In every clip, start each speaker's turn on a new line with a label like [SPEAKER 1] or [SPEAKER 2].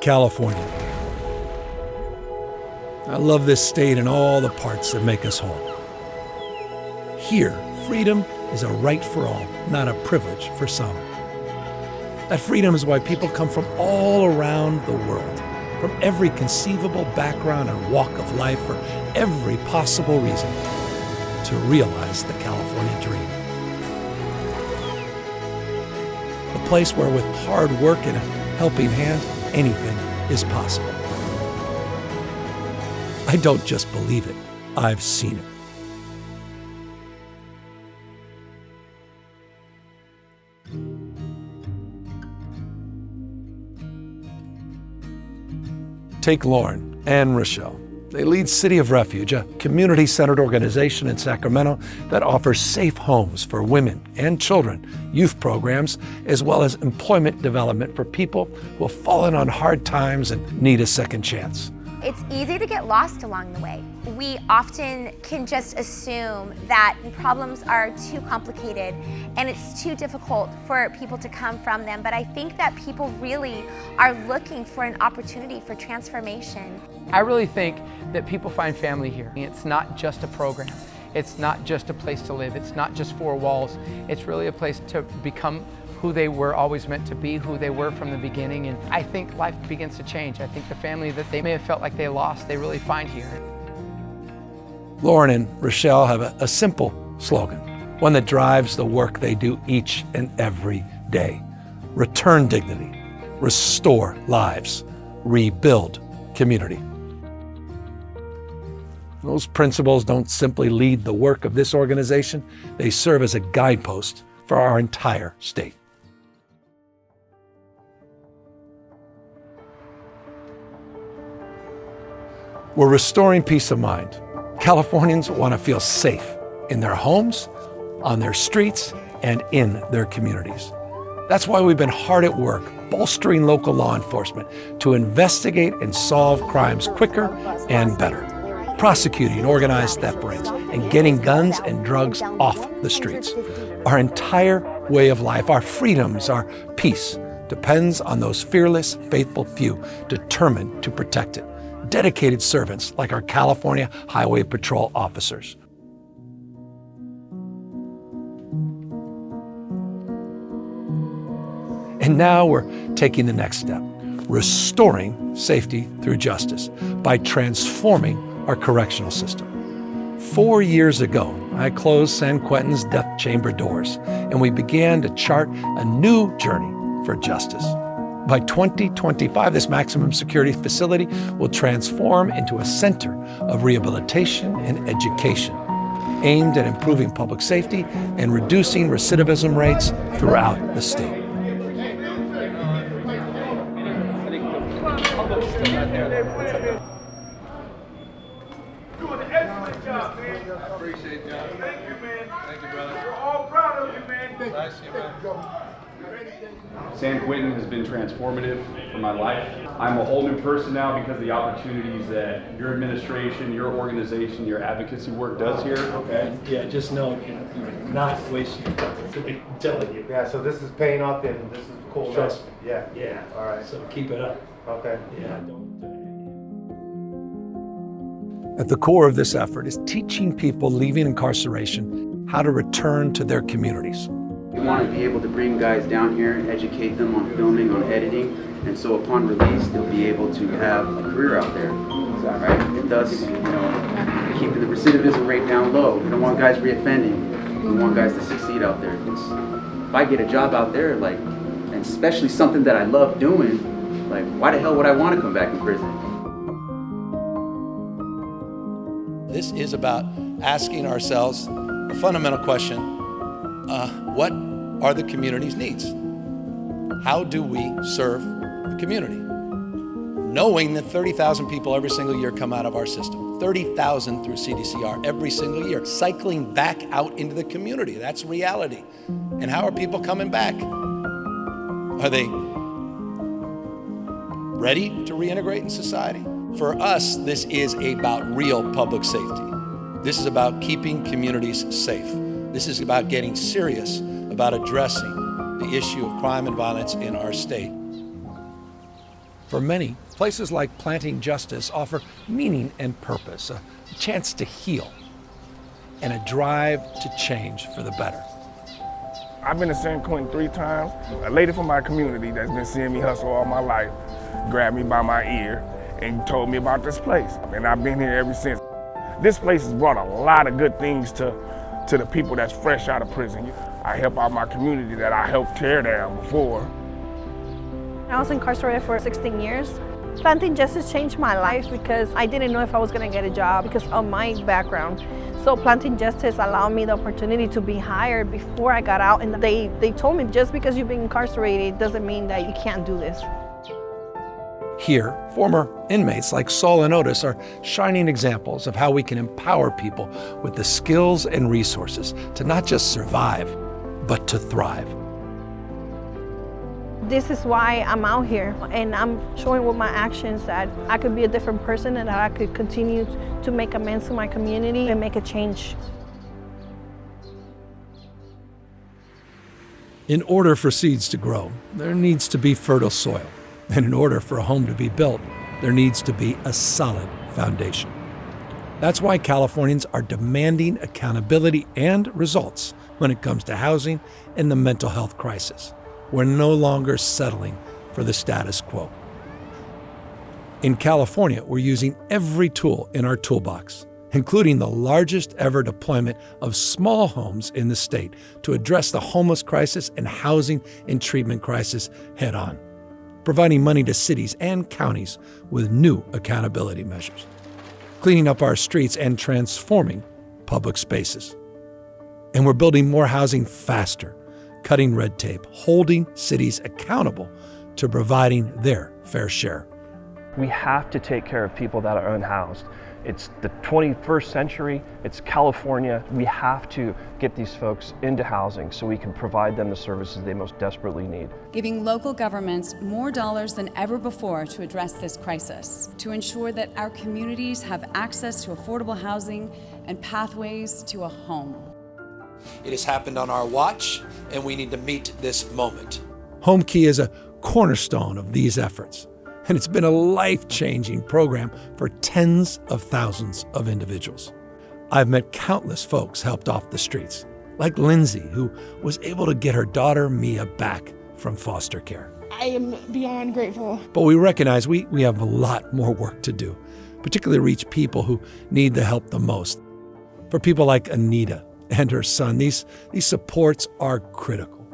[SPEAKER 1] California. I love this state and all the parts that make us home. Here, freedom is a right for all, not a privilege for some. That freedom is why people come from all around the world, from every conceivable background and walk of life, for every possible reason, to realize the California dream. A place where with hard work and a helping hand, anything is possible. I don't just believe it, I've seen it. Take Lauren and Rochelle. They lead City of Refuge, a community-centered organization in Sacramento that offers safe homes for women and children, youth programs, as well as employment development for people who have fallen on hard times and need a second chance.
[SPEAKER 2] It's easy to get lost along the way. We often can just assume that problems are too complicated and it's too difficult for people to come from them, but I think that people really are looking for an opportunity for transformation.
[SPEAKER 3] I really think that people find family here. It's not just a program. It's not just a place to live. It's not just four walls. It's really a place to become who they were always meant to be, who they were from the beginning. And I think life begins to change. I think the family that they may have felt like they lost, they really find here.
[SPEAKER 1] Lauren and Rochelle have a simple slogan, one that drives the work they do each and every day. Return dignity, restore lives, rebuild community. Those principles don't simply lead the work of this organization, they serve as a guidepost for our entire state. We're restoring peace of mind. Californians want to feel safe in their homes, on their streets, and in their communities. That's why we've been hard at work bolstering local law enforcement to investigate and solve crimes quicker and better, prosecuting organized theft rings, and getting guns and drugs off the streets. Our entire way of life, our freedoms, our peace, depends on those fearless, faithful few determined to protect it. Dedicated servants like our California Highway Patrol officers. And now we're taking the next step, restoring safety through justice by transforming our correctional system. 4 years ago, I closed San Quentin's death chamber doors, and we began to chart a new journey for justice. By 2025, this maximum security facility will transform into a center of rehabilitation and education, aimed at improving public safety and reducing recidivism rates throughout the state.
[SPEAKER 4] Doing an excellent job, man.
[SPEAKER 5] I appreciate you.
[SPEAKER 4] Thank you, man.
[SPEAKER 5] Thank you, brother.
[SPEAKER 4] We're all proud of you, man.
[SPEAKER 5] Nice to see you, man.
[SPEAKER 6] San Quentin has been transformative for my life. I'm a whole new person now because of the opportunities that your administration, your organization, your advocacy work does here.
[SPEAKER 7] Okay. Yeah, just know you're not wasting your time. I'm telling you.
[SPEAKER 8] Yeah, so this is paying off and this is cool.
[SPEAKER 7] Trust
[SPEAKER 8] me. Yeah.
[SPEAKER 7] Yeah.
[SPEAKER 8] All right.
[SPEAKER 7] So keep it up.
[SPEAKER 8] Okay.
[SPEAKER 7] Yeah, don't.
[SPEAKER 1] At the core of this effort is teaching people leaving incarceration how to return to their communities.
[SPEAKER 9] We want to be able to bring guys down here and educate them on filming, on editing, and so upon release, they'll be able to have a career out there, right? And thus, keeping the recidivism rate down low. We don't want guys reoffending. We want guys to succeed out there. If I get a job out there, and especially something that I love doing, why the hell would I want to come back in prison?
[SPEAKER 1] This is about asking ourselves a fundamental question. What are the community's needs? How do we serve the community? Knowing that 30,000 people every single year come out of our system, 30,000 through CDCR every single year, cycling back out into the community. That's reality. And how are people coming back? Are they ready to reintegrate in society? For us, this is about real public safety. This is about keeping communities safe. This is about getting serious about addressing the issue of crime and violence in our state. For many, places like Planting Justice offer meaning and purpose, a chance to heal, and a drive to change for the better.
[SPEAKER 4] I've been to San Quentin 3 times. A lady from my community that's been seeing me hustle all my life grabbed me by my ear and told me about this place. And I've been here ever since. This place has brought a lot of good things to the people that's fresh out of prison. I help out my community that I helped tear down before.
[SPEAKER 10] I was incarcerated for 16 years. Planting Justice changed my life because I didn't know if I was going to get a job because of my background. So Planting Justice allowed me the opportunity to be hired before I got out. And they told me, just because you've been incarcerated doesn't mean that you can't do this.
[SPEAKER 1] Here, former inmates like Saul and Otis are shining examples of how we can empower people with the skills and resources to not just survive, but to thrive.
[SPEAKER 10] This is why I'm out here, and I'm showing with my actions that I could be a different person and that I could continue to make amends to my community and make a change.
[SPEAKER 1] In order for seeds to grow, there needs to be fertile soil. And in order for a home to be built, there needs to be a solid foundation. That's why Californians are demanding accountability and results when it comes to housing and the mental health crisis. We're no longer settling for the status quo. In California, we're using every tool in our toolbox, including the largest ever deployment of small homes in the state to address the homeless crisis and housing and treatment crisis head on, providing money to cities and counties with new accountability measures, cleaning up our streets and transforming public spaces. And we're building more housing faster, cutting red tape, holding cities accountable to providing their fair share.
[SPEAKER 7] We have to take care of people that are unhoused. It's the 21st century, it's California. We have to get these folks into housing so we can provide them the services they most desperately need.
[SPEAKER 11] Giving local governments more dollars than ever before to address this crisis, to ensure that our communities have access to affordable housing and pathways to a home.
[SPEAKER 1] It has happened on our watch, and we need to meet this moment. HomeKey is a cornerstone of these efforts, and it's been a life-changing program for tens of thousands of individuals. I've met countless folks helped off the streets, like Lindsay, who was able to get her daughter Mia back from foster care.
[SPEAKER 12] I am beyond grateful.
[SPEAKER 1] But we recognize we have a lot more work to do, particularly reach people who need the help the most. For people like Anita and her son, these supports are critical.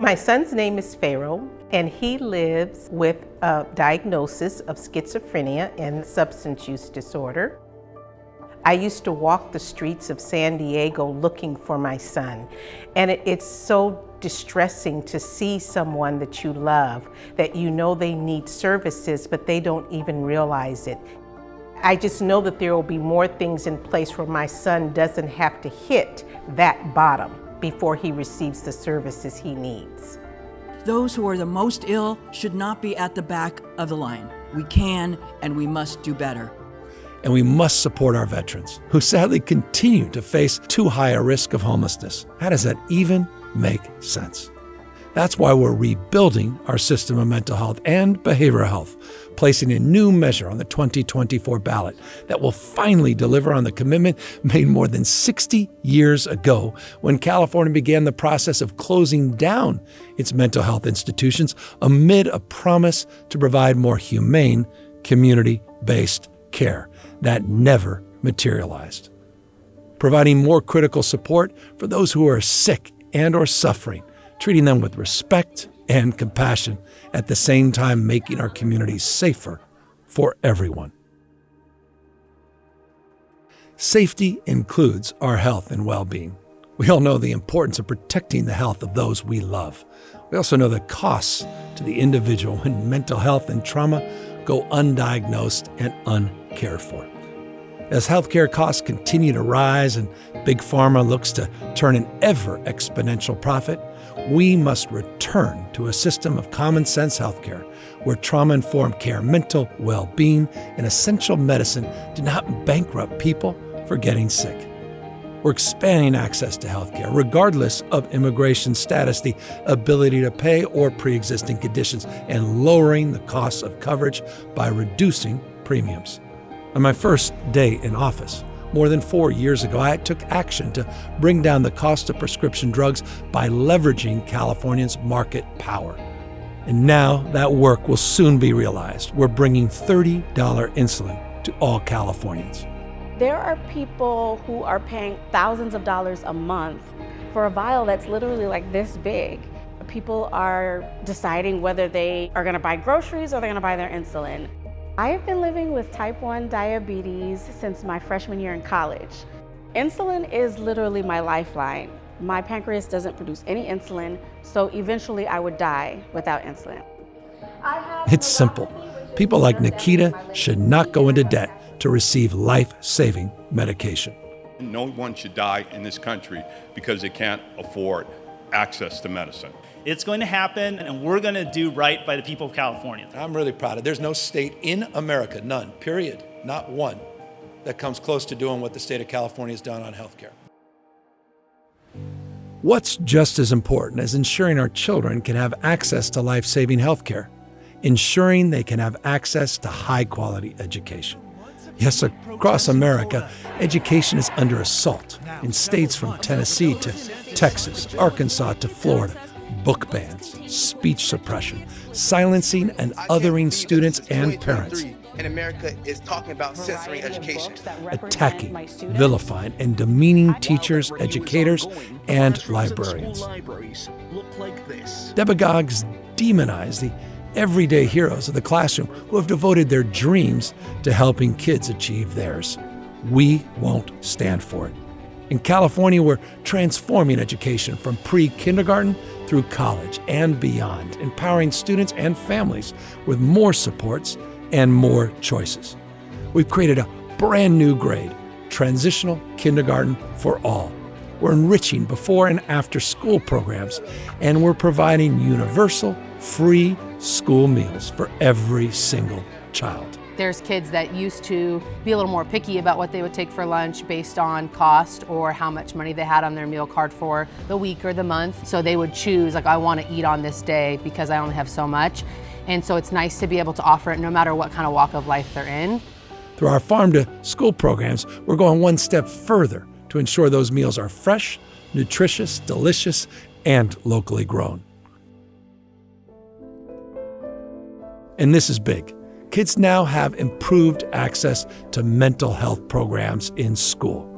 [SPEAKER 13] My son's name is Pharaoh, and he lives with a diagnosis of schizophrenia and substance use disorder. I used to walk the streets of San Diego looking for my son, and it's so distressing to see someone that you love, that you know they need services, but they don't even realize it. I just know that there will be more things in place where my son doesn't have to hit that bottom before he receives the services he needs.
[SPEAKER 14] Those who are the most ill should not be at the back of the line. We can and we must do better.
[SPEAKER 1] And we must support our veterans, who sadly continue to face too high a risk of homelessness. How does that even make sense? That's why we're rebuilding our system of mental health and behavioral health, placing a new measure on the 2024 ballot that will finally deliver on the commitment made more than 60 years ago when California began the process of closing down its mental health institutions amid a promise to provide more humane, community-based care that never materialized. Providing more critical support for those who are sick and or suffering, treating them with respect and compassion, at the same time making our communities safer for everyone. Safety includes our health and well-being. We all know the importance of protecting the health of those we love. We also know the costs to the individual when mental health and trauma go undiagnosed and uncared for. As healthcare costs continue to rise and Big Pharma looks to turn an ever exponential profit, we must return to a system of common sense healthcare where trauma-informed care, mental well-being, and essential medicine do not bankrupt people for getting sick. We're expanding access to healthcare, regardless of immigration status, the ability to pay or pre-existing conditions, and lowering the costs of coverage by reducing premiums. On my first day in office, more than 4 years ago, I took action to bring down the cost of prescription drugs by leveraging Californians' market power. And now that work will soon be realized. We're bringing $30 insulin to all Californians.
[SPEAKER 15] There are people who are paying thousands of dollars a month for a vial that's literally like this big. People are deciding whether they are gonna buy groceries or they're gonna buy their insulin. I've been living with type 1 diabetes since my freshman year in college. Insulin is literally my lifeline. My pancreas doesn't produce any insulin, so eventually I would die without insulin.
[SPEAKER 1] It's simple. People like Nikita should not go into debt to receive life-saving medication.
[SPEAKER 16] No one should die in this country because they can't afford access to medicine.
[SPEAKER 17] It's going to happen, and we're going to do right by the people of California.
[SPEAKER 1] I'm really proud of it. There's no state in America, none, period, not one, that comes close to doing what the state of California has done on healthcare. What's just as important as ensuring our children can have access to life-saving healthcare? Ensuring they can have access to high-quality education. Yes, across America, education is under assault in states from Tennessee to Texas, Arkansas to Florida. Book bans, speech suppression, silencing and othering students and parents.
[SPEAKER 18] And America is talking about censoring education.
[SPEAKER 1] Attacking, vilifying, and demeaning teachers, educators, and librarians. Demagogues demonize the everyday heroes of the classroom who have devoted their dreams to helping kids achieve theirs. We won't stand for it. In California, we're transforming education from pre-kindergarten through college and beyond, empowering students and families with more supports and more choices. We've created a brand new grade, transitional kindergarten for all. We're enriching before and after school programs, and we're providing universal, free school meals for every single child.
[SPEAKER 19] There's kids that used to be a little more picky about what they would take for lunch based on cost or how much money they had on their meal card for the week or the month. So they would choose, like, I want to eat on this day because I only have so much. And so it's nice to be able to offer it no matter what kind of walk of life they're in.
[SPEAKER 1] Through our farm to school programs, we're going one step further to ensure those meals are fresh, nutritious, delicious, and locally grown. And this is big. Kids now have improved access to mental health programs in school.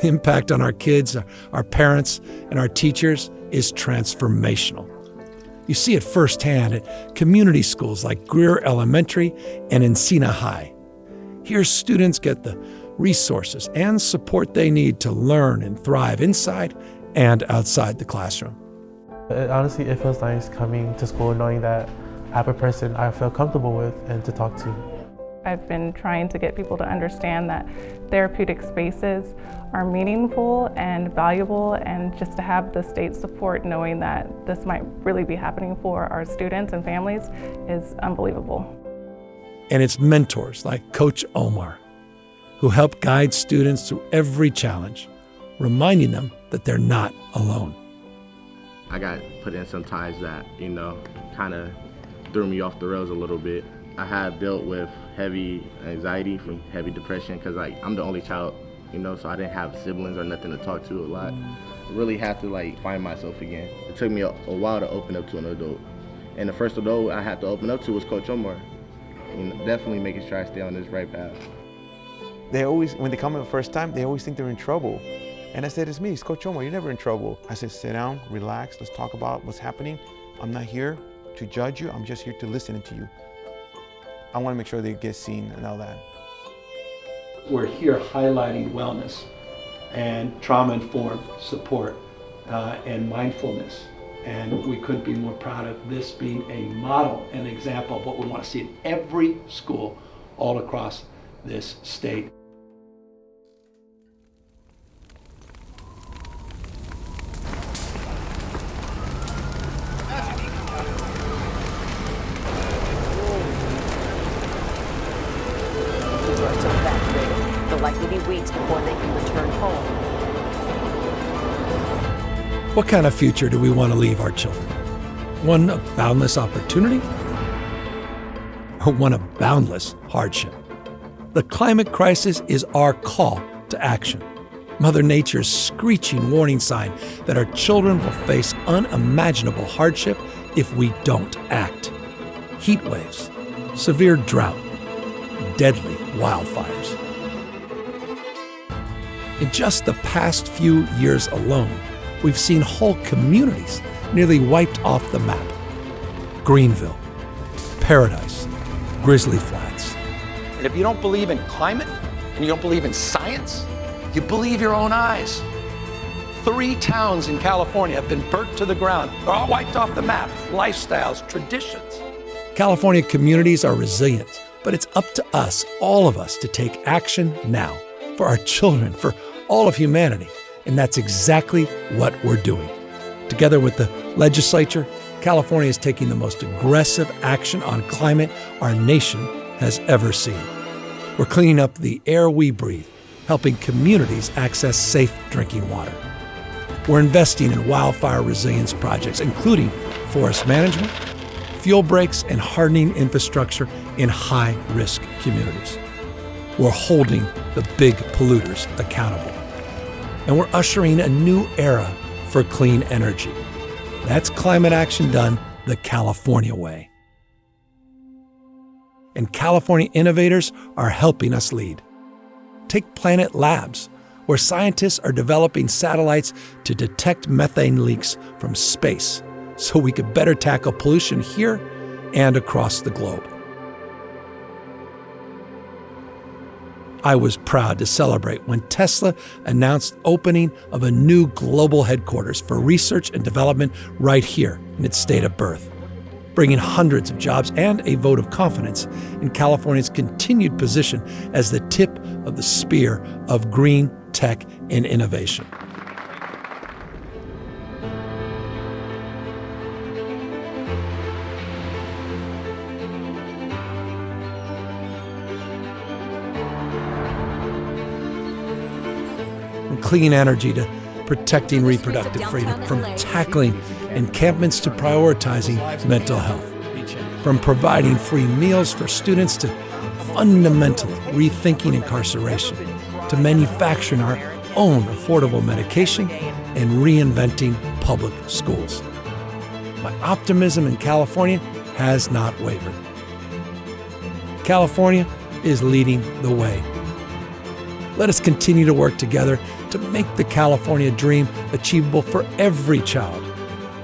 [SPEAKER 1] The impact on our kids, our parents, and our teachers is transformational. You see it firsthand at community schools like Greer Elementary and Encina High. Here, students get the resources and support they need to learn and thrive inside and outside the classroom.
[SPEAKER 20] Honestly, it feels nice coming to school knowing that I have a person I feel comfortable with and to talk to.
[SPEAKER 21] I've been trying to get people to understand that therapeutic spaces are meaningful and valuable, and just to have the state support knowing that this might really be happening for our students and families is unbelievable.
[SPEAKER 1] And it's mentors like Coach Omar who help guide students through every challenge, reminding them that they're not alone.
[SPEAKER 22] I got put in some times that, kind of threw me off the rails a little bit. I had dealt with heavy anxiety from heavy depression because I'm the only child, so I didn't have siblings or nothing to talk to a lot. I really had to find myself again. It took me a while to open up to an adult. And the first adult I had to open up to was Coach Omar. Definitely making sure I stay on this right path.
[SPEAKER 23] They always, when they come in the first time, they always think they're in trouble. And I said, it's me, it's Coach Omar, you're never in trouble. I said, sit down, relax, let's talk about what's happening. I'm not here to judge you, I'm just here to listen to you. I want to make sure they get seen and all that.
[SPEAKER 1] We're here highlighting wellness and trauma-informed support and mindfulness. And we couldn't be more proud of this being a model and example of what we want to see in every school all across this state.
[SPEAKER 24] Likely be weeks before they can return home.
[SPEAKER 1] What kind of future do we want to leave our children? One of boundless opportunity? Or one of boundless hardship? The climate crisis is our call to action. Mother Nature's screeching warning sign that our children will face unimaginable hardship if we don't act. Heat waves, severe drought, deadly wildfires. In just the past few years alone, we've seen whole communities nearly wiped off the map. Greenville, Paradise, Grizzly Flats.
[SPEAKER 2] And if you don't believe in climate and you don't believe in science, you believe your own eyes. 3 towns in California have been burnt to the ground. They're all wiped off the map. Lifestyles, traditions.
[SPEAKER 1] California communities are resilient, but it's up to us, all of us, to take action now for our children, for all of humanity. And that's exactly what we're doing. Together with the legislature, California is taking the most aggressive action on climate our nation has ever seen. We're cleaning up the air we breathe, helping communities access safe drinking water. We're investing in wildfire resilience projects, including forest management, fuel breaks, and hardening infrastructure in high-risk communities. We're holding the big polluters accountable. And we're ushering a new era for clean energy. That's climate action done the California way. And California innovators are helping us lead. Take Planet Labs, where scientists are developing satellites to detect methane leaks from space so we could better tackle pollution here and across the globe. I was proud to celebrate when Tesla announced opening of a new global headquarters for research and development right here in its state of birth, bringing hundreds of jobs and a vote of confidence in California's continued position as the tip of the spear of green tech and innovation. From clean energy to protecting reproductive freedom, from tackling encampments to prioritizing mental health, from providing free meals for students to fundamentally rethinking incarceration, to manufacturing our own affordable medication and reinventing public schools. My optimism in California has not wavered. California is leading the way. Let us continue to work together to make the California dream achievable for every child,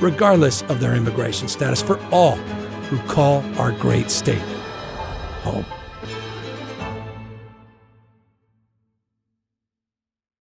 [SPEAKER 1] regardless of their immigration status, for all who call our great state home.